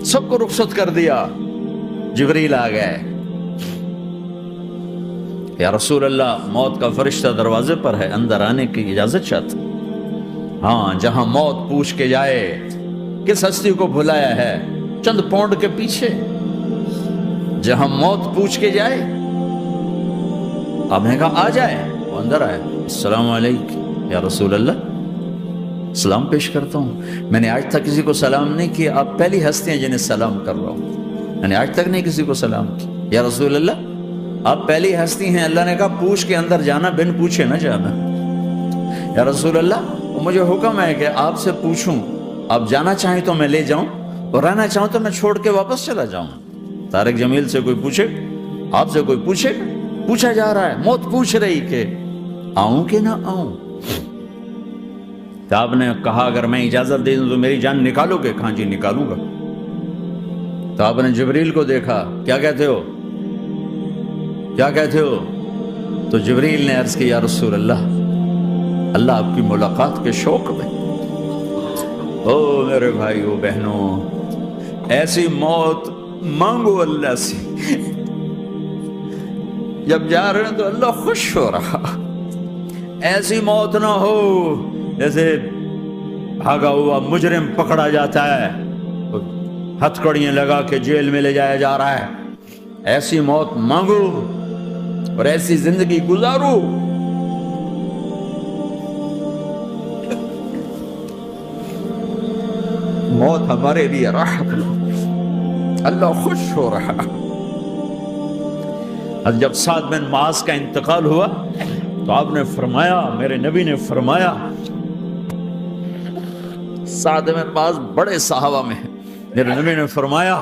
سب کو رخصت کر دیا. جبریل آ گئے. یا رسول اللہ موت کا فرشتہ دروازے پر ہے, اندر آنے کی اجازت چاہتا. ہاں, جہاں موت پوچھ کے جائے کس ہستی کو بھلایا ہے, چند پونڈ کے پیچھے جہاں موت پوچھ کے جائے. آپ نے کہا آ جائے, وہ اندر آئے. السلام علیکم یا رسول اللہ, سلام پیش کرتا ہوں. میں نے آج تک کسی کو سلام نہیں کیا, آپ پہلی ہستی ہیں جنہیں سلام کر رہا ہوں. میں نے آج تک نہیں کسی کو سلام کیا. یا رسول اللہ آپ پہلی ہستی ہیں. اللہ نے کہا پوچھ کے اندر جانا, بن پوچھے نہ جانا. یا رسول اللہ مجھے حکم ہے کہ آپ سے پوچھوں, آپ جانا چاہیں تو میں لے جاؤں, اور رہنا چاہوں تو میں چھوڑ کے واپس چلا جاؤں. طارق جمیل سے کوئی پوچھے, آپ سے کوئی پوچھے, پوچھا جا رہا ہے, موت پوچھ رہی کہ آؤں کہ نہ آؤں. تو آپ نے کہا اگر میں اجازت دے دوں تو میری جان نکالو گے؟ کہاں جی نکالوں گا. تو آپ نے جبریل کو دیکھا, کیا کہتے ہو, کیا کہتے ہو؟ تو جبریل نے عرض کی یا رسول اللہ, اللہ آپ کی ملاقات کے شوق میں. او میرے بھائیو بہنوں, ایسی موت مانگو اللہ سے. جب جا رہے ہیں تو اللہ خوش ہو رہا. ایسی موت نہ ہو جیسے بھاگا ہوا مجرم پکڑا جاتا ہے, ہتھکڑیاں لگا کے جیل میں لے جایا جا رہا ہے. ایسی موت مانگو اور ایسی زندگی گزارو. موت ہمارے لیے راحت, اللہ خوش ہو رہا. جب سعد بن معاذ کا انتقال ہوا تو آپ نے فرمایا, میرے نبی نے فرمایا, سعد بن معاذ بڑے صحابہ میں ہیں, میرے نبی نے فرمایا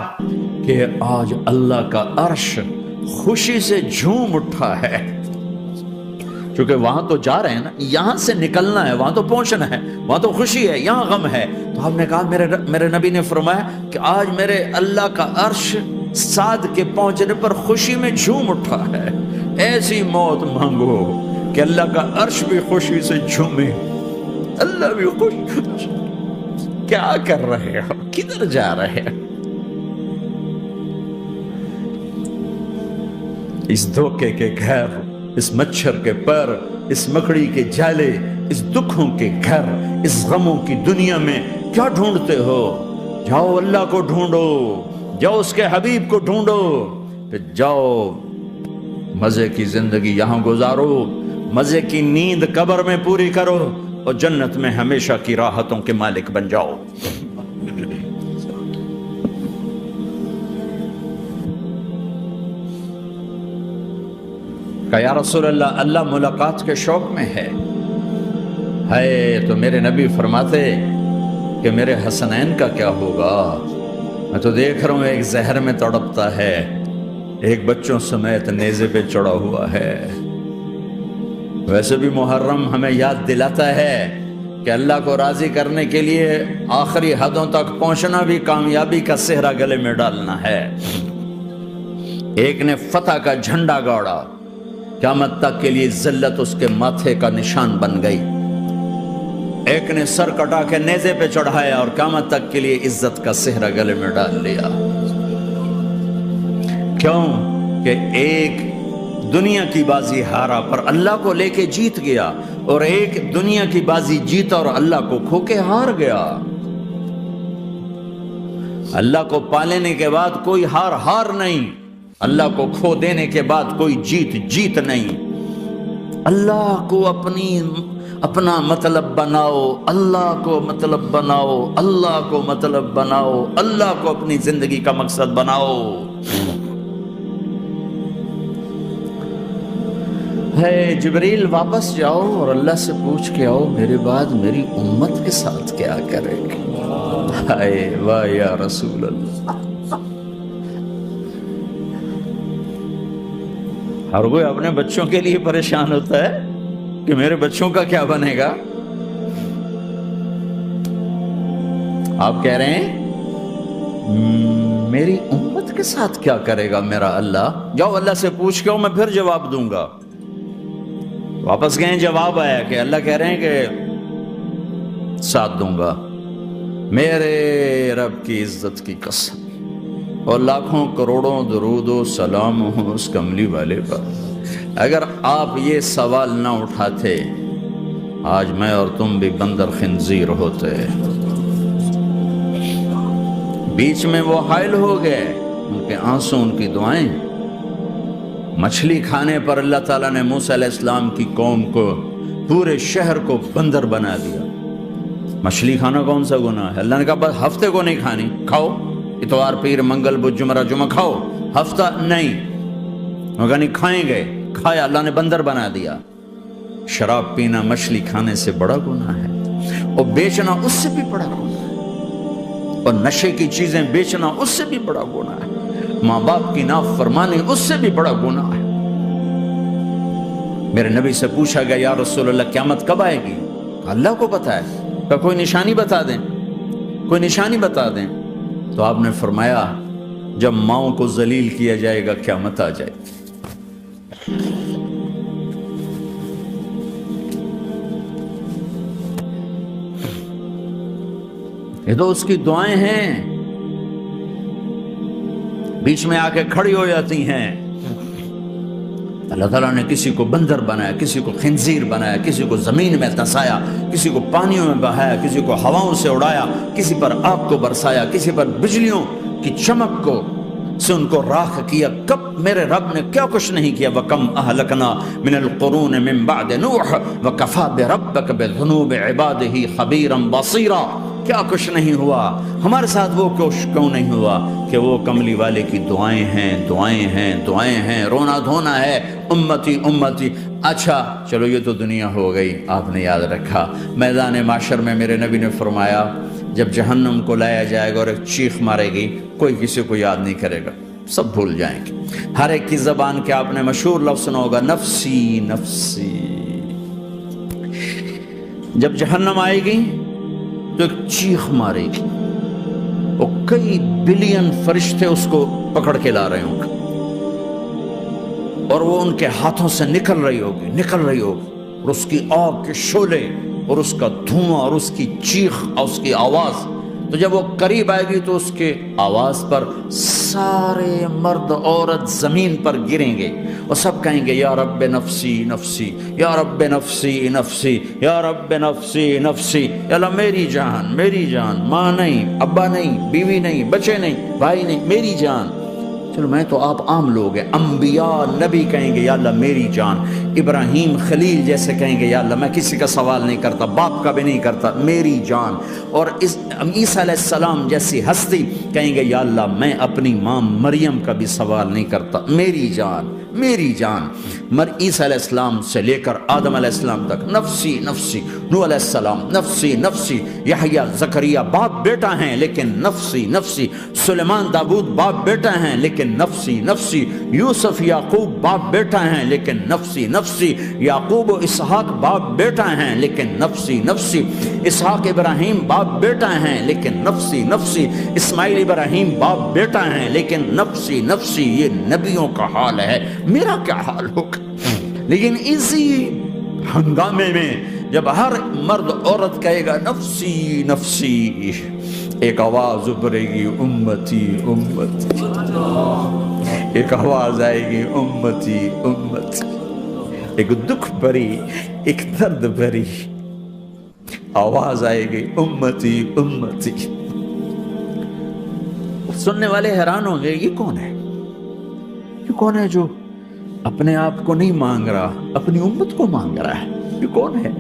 کہ آج اللہ کا عرش خوشی سے جھوم اٹھا ہے. کیونکہ وہاں تو جا رہے ہیں نا, یہاں سے نکلنا ہے, وہاں تو پہنچنا ہے, وہاں تو خوشی ہے, یہاں غم ہے. تو آپ نے کہا, میرے نبی نے فرمایا کہ آج میرے اللہ کا عرش سعد کے پہنچنے پر خوشی میں جھوم اٹھا ہے. ایسی موت مانگو کہ اللہ کا عرش بھی خوشی سے جھومے, اللہ بھی خوش. کیا کر رہے ہو, کدھر جا رہے ہیں؟ اس دھوکے کے گھر, اس مچھر کے پر, اس مکڑی کے جالے, اس دکھوں کے گھر, اس غموں کی دنیا میں کیا ڈھونڈتے ہو؟ جاؤ اللہ کو ڈھونڈو, جاؤ اس کے حبیب کو ڈھونڈو, پھر جاؤ مزے کی زندگی یہاں گزارو, مزے کی نیند قبر میں پوری کرو, اور جنت میں ہمیشہ کی راحتوں کے مالک بن جاؤ. کہ یا رسول اللہ, اللہ ملاقات کے شوق میں ہے. تو میرے نبی فرماتے کہ میرے حسنین کا کیا ہوگا؟ میں تو دیکھ رہا ہوں ایک زہر میں تڑپتا ہے, ایک بچوں سمیت نیزے پہ چڑھا ہوا ہے. ویسے بھی محرم ہمیں یاد دلاتا ہے کہ اللہ کو راضی کرنے کے لیے آخری حدوں تک پہنچنا بھی کامیابی کا صحرا گلے میں ڈالنا ہے. ایک نے فتح کا جھنڈا گاڑا, قیامت تک کے لیے ذلت اس کے ماتھے کا نشان بن گئی. ایک نے سر کٹا کے نیزے پہ چڑھایا اور قیامت تک کے لیے عزت کا صحرا گلے میں ڈال لیا. کیوں کہ ایک دنیا کی بازی ہارا پر اللہ کو لے کے جیت گیا, اور ایک دنیا کی بازی جیتا اور اللہ کو کھو کے ہار گیا. اللہ کو پا لینے کے بعد کوئی ہار نہیں, اللہ کو کھو دینے کے بعد کوئی جیت نہیں. اللہ کو اپنا مطلب بناؤ, اللہ کو مطلب بناؤ, اللہ کو مطلب بناؤ, اللہ کو اپنی زندگی کا مقصد بناؤ. ہے جبریل واپس جاؤ اور اللہ سے پوچھ کے آؤ میرے بعد میری امت کے ساتھ کیا کرے گی. ہائے واہ یا رسول اللہ. ہر کوئی اپنے بچوں کے لیے پریشان ہوتا ہے کہ میرے بچوں کا کیا بنے گا. آپ کہہ رہے ہیں میری امت کے ساتھ کیا کرے گا میرا اللہ. جاؤ اللہ سے پوچھ کے آؤ, میں پھر جواب دوں گا. واپس گئے, جواب آیا کہ اللہ کہہ رہے ہیں کہ ساتھ دوں گا. میرے رب کی عزت کی قسم, اور لاکھوں کروڑوں درود و سلام ہوں اس کملی والے پر۔ اگر آپ یہ سوال نہ اٹھاتے آج میں اور تم بھی بندر خنزیر ہوتے۔ بیچ میں وہ حائل ہو گئے، ان کے آنسو، ان کی دعائیں۔ مچھلی کھانے پر اللہ تعالیٰ نے موسیٰ علیہ السلام کی قوم کو، پورے شہر کو بندر بنا دیا۔ مچھلی کھانا کون سا گناہ ہے؟ اللہ نے کہا بس ہفتے کو نہیں کھانی، کھاؤ اتوار پیر منگل بدھ جمعہ جمعہ کھاؤ، ہفتہ نہیں۔ مگر نہیں کھائیں گے، کھایا، اللہ نے بندر بنا دیا۔ شراب پینا مچھلی کھانے سے بڑا گناہ ہے، اور بیچنا اس سے بھی بڑا گناہ ہے، اور نشے کی چیزیں بیچنا اس سے بھی بڑا گناہ ہے، ماں باپ کی نافرمانی اس سے بھی بڑا گناہ ہے۔ میرے نبی سے پوچھا گیا یا رسول اللہ قیامت کب آئے گی؟ اللہ کو پتا ہے، کہ کوئی نشانی بتا دیں، کوئی نشانی بتا دیں۔ تو آپ نے فرمایا جب ماؤں کو ذلیل کیا جائے گا قیامت آ جائے گی۔ یہ تو اس کی دعائیں ہیں، بیچ میں آ کے کھڑی ہو جاتی ہیں۔ اللہ تعالیٰ نے کسی کو بندر بنایا، کسی کو خنزیر بنایا، کسی کو زمین میں دسایا، کسی کو پانیوں میں بہایا، کسی کو ہواؤں سے اڑایا، کسی پر آگ کو برسایا، کسی پر بجلیوں کی چمک کو سے ان کو راکھ کیا۔ کب میرے رب نے کیا کچھ نہیں کیا۔ وَكَمْ أَهْلَكْنَا مِنَ الْقُرُونِ مِنْ بَعْدِ نُوحٍ وَكَفَى بِرَبِّكَ بِذُنُوبِ عِبَادِهِ خَبِيرًا بَصِيرًا۔ کیا کچھ نہیں ہوا، ہمارے ساتھ وہ کچھ کیوں نہیں ہوا کہ وہ کملی والے کی دعائیں ہیں، دعائیں ہیں، دعائیں ہیں، رونا دھونا ہے، امتی امتی۔ اچھا چلو یہ تو دنیا ہو گئی، آپ نے یاد رکھا۔ میدان معاشر میں میرے نبی نے فرمایا جب جہنم کو لایا جائے گا اور ایک چیخ مارے گی، کوئی کسی کو یاد نہیں کرے گا، سب بھول جائیں گے۔ ہر ایک کی زبان کے آپ نے مشہور لفظ سنا ہوگا، نفسی نفسی۔ جب جہنم آئے گی تو ایک چیخ مارے گی، وہ کئی بلین فرشتے اس کو پکڑ کے لا رہے ہوں گے، اور وہ ان کے ہاتھوں سے نکل رہی ہوگی، اور اس کی آگ کے شعلے اور اس کا دھواں اور اس کی چیخ اور اس کی آواز۔ تو جب وہ قریب آئے گی تو اس کے آواز پر سارے مرد عورت زمین پر گریں گے اور سب کہیں گے یا رب نفسی نفسی، یا رب نفسی نفسی، یا رب نفسی نفسی۔ یا اللہ میری جان، میری جان، ماں نہیں، ابا نہیں، بیوی نہیں، بچے نہیں، بھائی نہیں، میری جان۔ چلو میں تو آپ عام لوگ ہیں، انبیاء نبی کہیں گے یا اللہ میری جان، ابراہیم خلیل جیسے کہیں گے یا اللہ میں کسی کا سوال نہیں کرتا، باپ کا بھی نہیں کرتا، میری جان۔ اور عیسیٰ علیہ السلام جیسی ہستی کہیں گے یا اللہ میں اپنی ماں مریم کا بھی سوال نہیں کرتا، میری جان، میری جان۔ عیسیٰ علیہ السلام سے لے کر آدم علیہ السلام تک نفسی نفسی، نوح علیہ السلام نفسی نفسی، یحییٰ زکریا باپ بیٹا ہیں لیکن نفسی نفسی، سلیمان داؤد باپ بیٹا ہیں لیکن نفسی نفسی، یوسف یعقوب باپ بیٹا ہیں لیکن نفسی نفسی، یعقوب و اسحاق باپ بیٹا ہیں لیکن نفسی نفسی، اسحاق ابراہیم باپ بیٹا ہیں لیکن نفسی نفسی، اسماعیل ابراہیم باپ بیٹا ہیں لیکن نفسی نفسی۔ یہ نبیوں کا حال ہے، میرا کیا حال ہوگا؟ لیکن اسی ہنگامے میں جب ہر مرد عورت کہے گا نفسی نفسی، ایک آواز ابھرے گی امتی امتی، ایک آواز آئے گی امتی امتی، ایک دکھ بھری، ایک درد بھری آواز آئے گی امتی امتی۔ سننے والے حیران ہوں گے یہ کون ہے، یہ کون ہے جو اپنے آپ کو نہیں مانگ رہا، اپنی امت کو مانگ رہا ہے، یہ کون ہے؟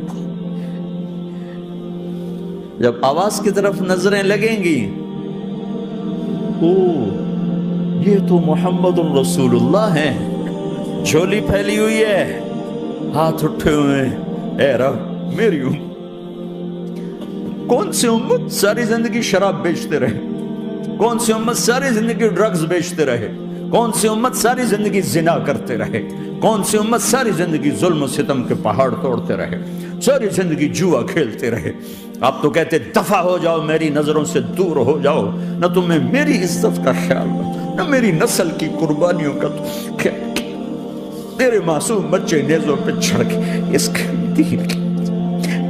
جب آواز کی طرف نظریں لگیں گی، او یہ تو محمد الرسول اللہ ہے، جھولی پھیلی ہوئی ہے، ہاتھ اٹھے ہوئے ہیں، اے رب میری امت۔ کون سی امت ساری زندگی شراب بیچتے رہے، کون سی امت ساری زندگی ڈرگز بیچتے رہے، کون سی امت ساری زندگی زنا کرتے رہے، کون سی امت ساری زندگی ظلم و ستم کے پہاڑ توڑتے رہے، ساری زندگی جوا کھیلتے رہے۔ آپ تو کہتے دفع ہو جاؤ، میری نظروں سے دور ہو جاؤ، نہ تمہیں میری عزت کا خیال نہ میری نسل کی قربانیوں کا خیال، میرے معصوم بچے نیزوں پہ چڑھ کے اس دین کی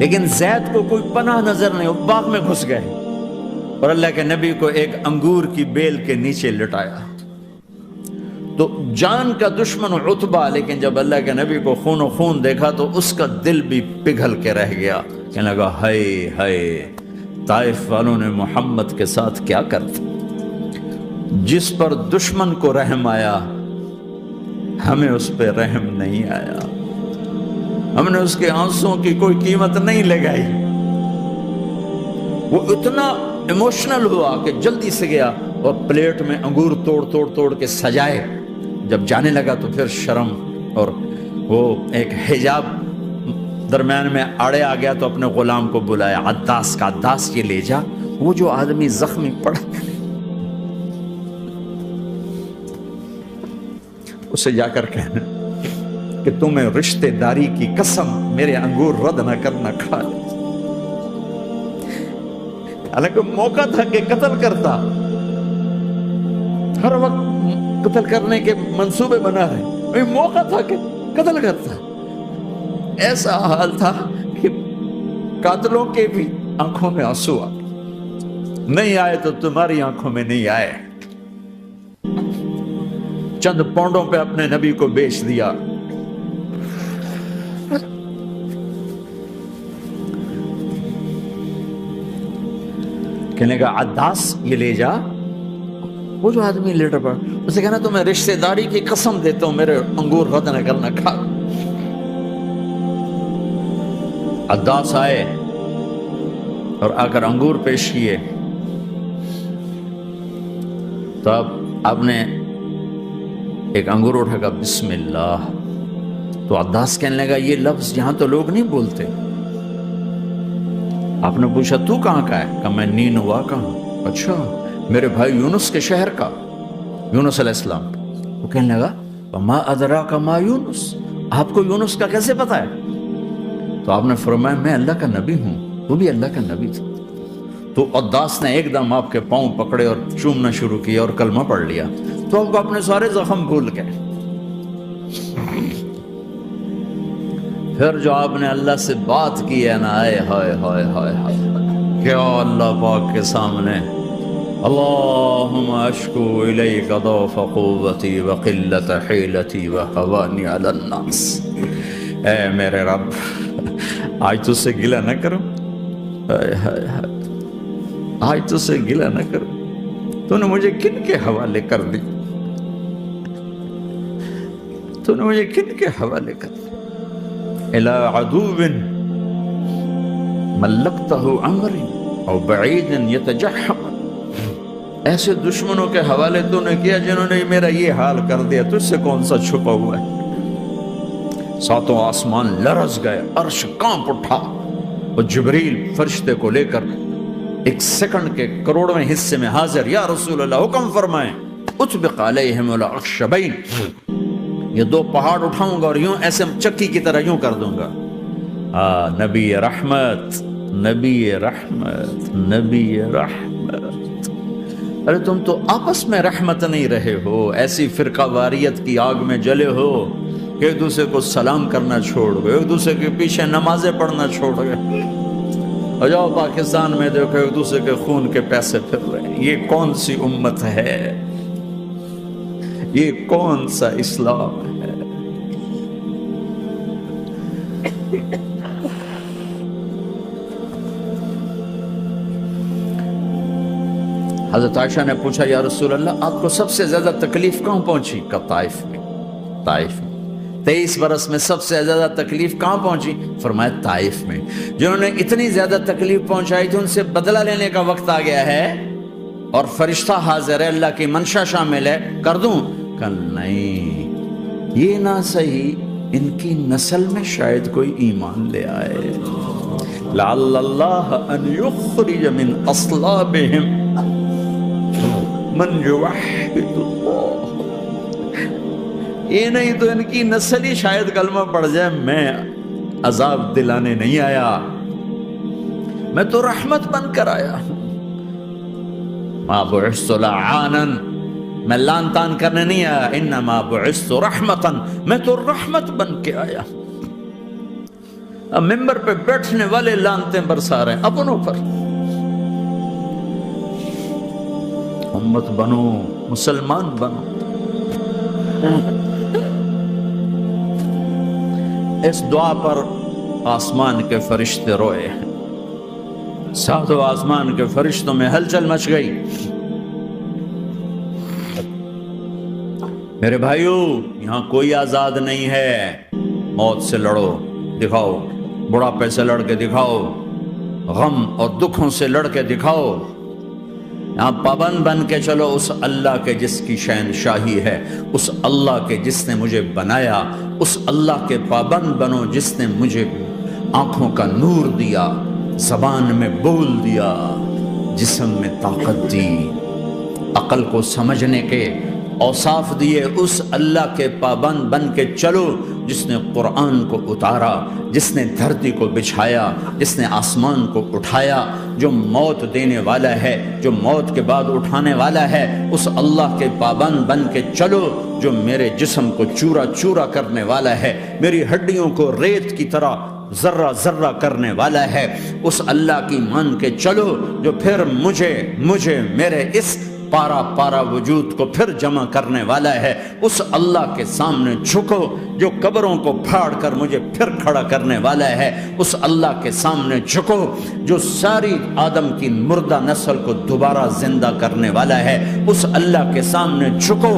لیکن زید کو کوئی پناہ نظر نہیں، وہ باغ میں گھس گئے اور اللہ کے نبی کو ایک انگور کی بیل کے نیچے لٹایا۔ تو جان کا دشمن عتبہ، لیکن جب اللہ کے نبی کو خون و خون دیکھا تو اس کا دل بھی پگھل کے رہ گیا، کہنے لگا ہائے ہائے، طائف والوں نے محمد کے ساتھ کیا کرتا۔ جس پر دشمن کو رحم آیا ہمیں اس پہ رحم نہیں آیا، ہم نے اس کے آنسوں کی کوئی قیمت نہیں لگائی۔ وہ اتنا ایموشنل ہوا کہ جلدی سے گیا اور پلیٹ میں انگور توڑ کے سجائے۔ جب جانے لگا تو پھر شرم اور وہ ایک حجاب درمیان میں آڑے آ گیا، تو اپنے غلام کو بلایا، عداس کا، عداس یہ لے جا وہ جو آدمی زخمی پڑا اسے جا کر کہنا کہ تمہیں رشتے داری کی قسم میرے انگور رد نہ کرنا، کھا لے۔ حالانکہ موقع تھا کہ قتل کرتا، ہر وقت قتل کرنے کے منصوبے بنا رہے، موقع تھا کہ قتل کرتا۔ ایسا حال تھا کہ قاتلوں کے بھی آنکھوں میں آنسو آ نہیں آئے تو تمہاری آنکھوں میں نہیں آئے۔ چند پونڈوں پہ اپنے نبی کو بیچ دیا۔ کہنے کا عداس یہ لے جا، وہ جو آدمی لیٹر پڑا، اسے کہنا تو میں رشتہ داری کی قسم دیتا ہوں میرے انگور رد نہ کرنا، کھا۔ عداس آئے اور آ کر انگور پیش کیے، تو اب آپ نے ایک انگور اٹھا کر بسم اللہ، تو عداس کہنے لگا یہ لفظ یہاں تو لوگ نہیں بولتے۔ آپ نے پوچھا تو کہاں کا ہے؟ کہا میں نینوا کا ہوں۔ اچھا، میرے بھائی یونس کے شہر کا، یونس علیہ السلام۔ وہ کہنے لگا وما ادراک ما یونس، آپ کو یونس کا کیسے پتا ہے؟ تو آپ نے فرمایا میں اللہ کا نبی ہوں، وہ بھی اللہ کا نبی تھا۔ تو عداس نے ایک دم آپ کے پاؤں پکڑے اور چومنا شروع کیا اور کلمہ پڑھ لیا، تو آپ کو اپنے سارے زخم بھول گئے۔ پھر جو آپ نے اللہ سے بات کی ہے نا، آئے ہائے ہائے ہائے ہائے، کیا اللہ پاک کے سامنے اللہم اشکو الیک ضعف قوتی وقلت حیلتی وہوانی علی الناس، اے میرے رب آج تجھ سے گلہ نہ کروں، آج تجھ سے گلہ نہ کروں، تو نے مجھے کن کے حوالے کر دی، تو نے مجھے کن کے حوالے کر دی، الى عدو ملکتہ عمری او بعید یتجحم، ایسے دشمنوں کے حوالے تو نے کیا جنہوں نے میرا یہ حال کر دیا، تجھ سے کون سا چھپا ہوا ہے۔ ساتوں آسمان لرز گئے، عرش کانپ اٹھا، اور جبریل فرشتے کو لے کر ایک سیکنڈ کے کروڑویں حصے میں حاضر، یا رسول اللہ حکم فرمائیں اطبق علیہم الاخشبین، یہ دو پہاڑ اٹھاؤں گا اور یوں ایسے چکی کی طرح یوں کر دوں گا۔ نبی رحمت، نبی رحمت، نبی رحمت۔ ارے تم تو آپس میں رحمت نہیں رہے ہو، ایسی فرقہ واریت کی آگ میں جلے ہو کہ ایک دوسرے کو سلام کرنا چھوڑ گئے، ایک دوسرے کے پیچھے نمازیں پڑھنا چھوڑ گئے، اور جاؤ پاکستان میں دیکھو ایک دوسرے کے خون کے پیسے پھر رہے ہیں۔ یہ کون سی امت ہے؟ یہ کون سا اسلام ہے؟ حضرت عائشہ نے پوچھا یا رسول اللہ آپ کو سب سے زیادہ تکلیف کہاں پہنچی؟ کہا طائف میں، طائف میں۔ 23 برس میں سب سے زیادہ تکلیف کہاں پہنچی؟ فرمایا طائف میں۔ جنہوں نے اتنی زیادہ تکلیف پہنچائی تھی ان سے بدلہ لینے کا وقت آ گیا ہے، اور فرشتہ حاضر ہے، اللہ کی منشا شامل ہے، کر دوں؟ کہ نہیں، یہ نہ صحیح، ان کی نسل میں شاید کوئی ایمان لے آئے، لعل اللہ ان یخرج من اصلابہم من یوحد اللہ، یہ نہیں تو ان کی نسل ہی شاید کلمہ پڑھ جائے۔ میں عذاب دلانے نہیں آیا، میں تو رحمت بن کر آیا ہوں۔ ما بعثت لعانا، میں لان تان کرنے نہیں آیا، انما بعثت رحمتا، میں تو رحمت بن کے آیا۔ اب ممبر پہ بیٹھنے والے لانتیں برسا رہے ہیں اپنوں پر. امت بنو، مسلمان بنو. اس دعا پر آسمان کے فرشتے روئے. ساتوں آسمان کے فرشتوں میں ہلچل مچ گئی. میرے بھائیو، یہاں کوئی آزاد نہیں ہے. موت سے لڑو، دکھاؤ. بڑھاپے سے لڑ کے دکھاؤ. غم اور دکھوں سے لڑ کے دکھاؤ. یہاں پابند بن کے چلو اس اللہ کے جس کی شہنشاہی ہے، اس اللہ کے جس نے مجھے بنایا. اس اللہ کے پابند بنو جس نے مجھے آنکھوں کا نور دیا، زبان میں بول دیا، جسم میں طاقت دی، عقل کو سمجھنے کے اوصاف دیے. اس اللہ کے پابند بن کے چلو جس نے قرآن کو اتارا، جس نے دھرتی کو بچھایا، جس نے آسمان کو اٹھایا، جو موت دینے والا ہے، جو موت کے بعد اٹھانے والا ہے. اس اللہ کے پابند بن کے چلو جو میرے جسم کو چورا چورا کرنے والا ہے، میری ہڈیوں کو ریت کی طرح ذرہ ذرہ کرنے والا ہے. اس اللہ کی مان کے چلو جو پھر مجھے میرے اس پارا پارا وجود کو پھر جمع کرنے والا ہے. اس اللہ کے سامنے جھکو جو قبروں کو پھاڑ کر مجھے پھر کھڑا کرنے والا ہے. اس اللہ کے سامنے جھکو جو ساری آدم کی مردہ نسل کو دوبارہ زندہ کرنے والا ہے. اس اللہ کے سامنے جھکو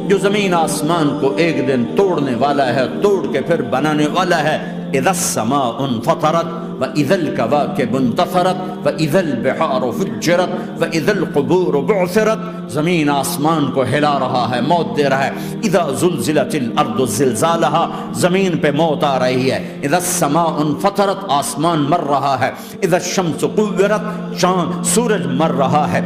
جو زمین آسمان کو ایک دن توڑنے والا ہے، توڑ کے پھر بنانے والا ہے. اذا السماء انفطرت واذا الكواكب انتثرت واذا البحار فجرت واذا القبور بعثرت. زمین آسمان کو ہلا رہا ہے، موت دے رہا ہے. اذا زلزلت الارض زلزالها، زمین پہ موت آ رہی ہے. اذا السماء انفطرت، آسمان مر رہا ہے. اذا الشمس قورت، چاند سورج مر رہا ہے.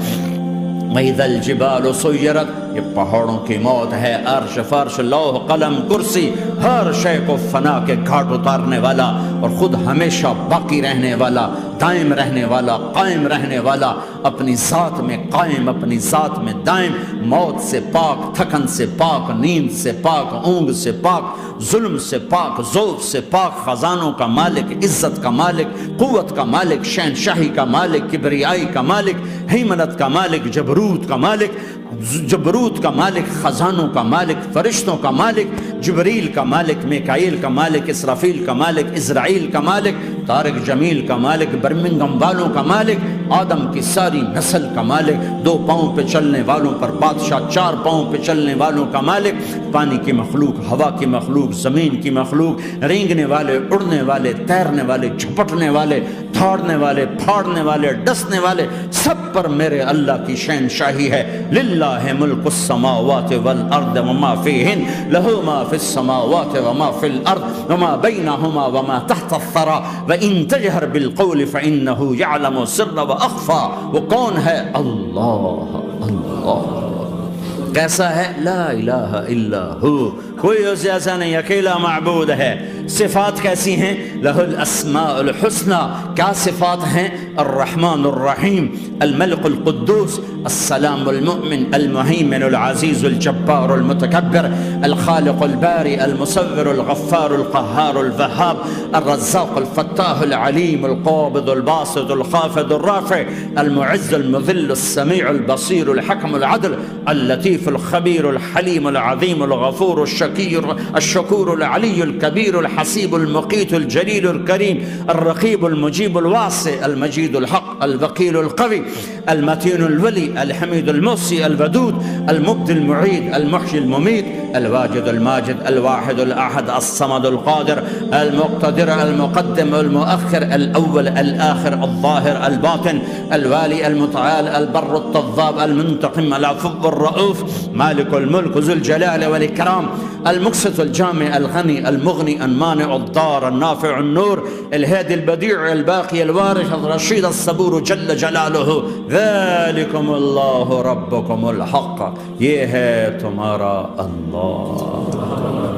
وَإِذَا الْجِبَالُ سُيِّرَتْ، یہ پہاڑوں کی موت ہے. عرش فرش لوح قلم کرسی ہر شے کو فنا کے گھاٹ اتارنے والا اور خود ہمیشہ باقی رہنے والا، دائم رہنے والا، قائم رہنے والا، اپنی ذات میں قائم، اپنی ذات میں دائم، موت سے پاک، تھکن سے پاک، نیند سے پاک، اونگ سے پاک، ظلم سے پاک، ذوق سے پاک، خزانوں کا مالک، عزت کا مالک، قوت کا مالک، شہنشاہی کا مالک، کبریائی کا مالک، ہیمنت کا مالک، جبروت کا مالک، جبروت کا مالک، خزانوں کا مالک، فرشتوں کا مالک، جبریل کا مالک، میکائیل کا مالک، اسرافیل کا مالک، اسرائیل کا مالک، طارق جمیل کا مالک، برمنگم والوں کا مالک، آدم کی ساری نسل کا مالک، 2 پاؤں پہ چلنے والوں پر بادشاہ، 4 پاؤں پہ چلنے والوں کا مالک، پانی کی مخلوق، ہوا کی مخلوق، زمین کی مخلوق، رینگنے والے، اڑنے والے، تیرنے والے، جھپٹنے والے، دھاڑنے والے، پھاڑنے والے، ڈسنے والے، سب پر میرے اللہ کی شہنشاہی ہے. للہ ملک السماوات والارض وما فیہن، لہ ما فی السماوات وما فی الارض وما بینہما وما تحت الثری وان تجہر بالقول فانہ یعلم السر واخفی. وہ کون ہے؟ اللہ. اللہ کیسا ہے؟ لا الہ الا ہو، کوئی اس جیسا نہیں، اکیلا معبود ہے. صفات کیسی ہیں؟ لہ الاسماء الحسنى. کیا صفات ہیں؟ الرحمن الرحیم، الملک القدوس، السلام المؤمن، المہیمن العزیز الجبار المتکبر، الخالق الباری المصور الغفار القہار الوہاب، الرزاق الفتاح العلیم القابض الباسط الخافض الرافع، المعز المذل السمیع البصیر الحکم العدل، اللطیف الخبیر الحلیم العظیم الغفور الشکور العلی الکبیر الحسیب المقیت الجلیل الکریم، الرقیب المجیب الواسع، المجید الحق، الوکیل القوی، المتین الولی، الحمید المحصی، الودود، المبدی المعید، المحیی الممیت، الواجد الماجد، الواحد الاحد، الصمد القادر، المقتدر، المقدم، المؤخر، الاول، الاخر، الظاهر، الباطن، الوالي، المتعال، البر التضاب، المنتقم، العفو الرؤوف، مالك الملك ذو الجلال والإكرام، المقسط الجامع الغني المغني المانع الضار النافع النور، الهادي البديع الباقي الوارث الرشيد الصبور جل جلاله. ذلكم الله ربكم الحق، یہ ہے تمہارا اللہ.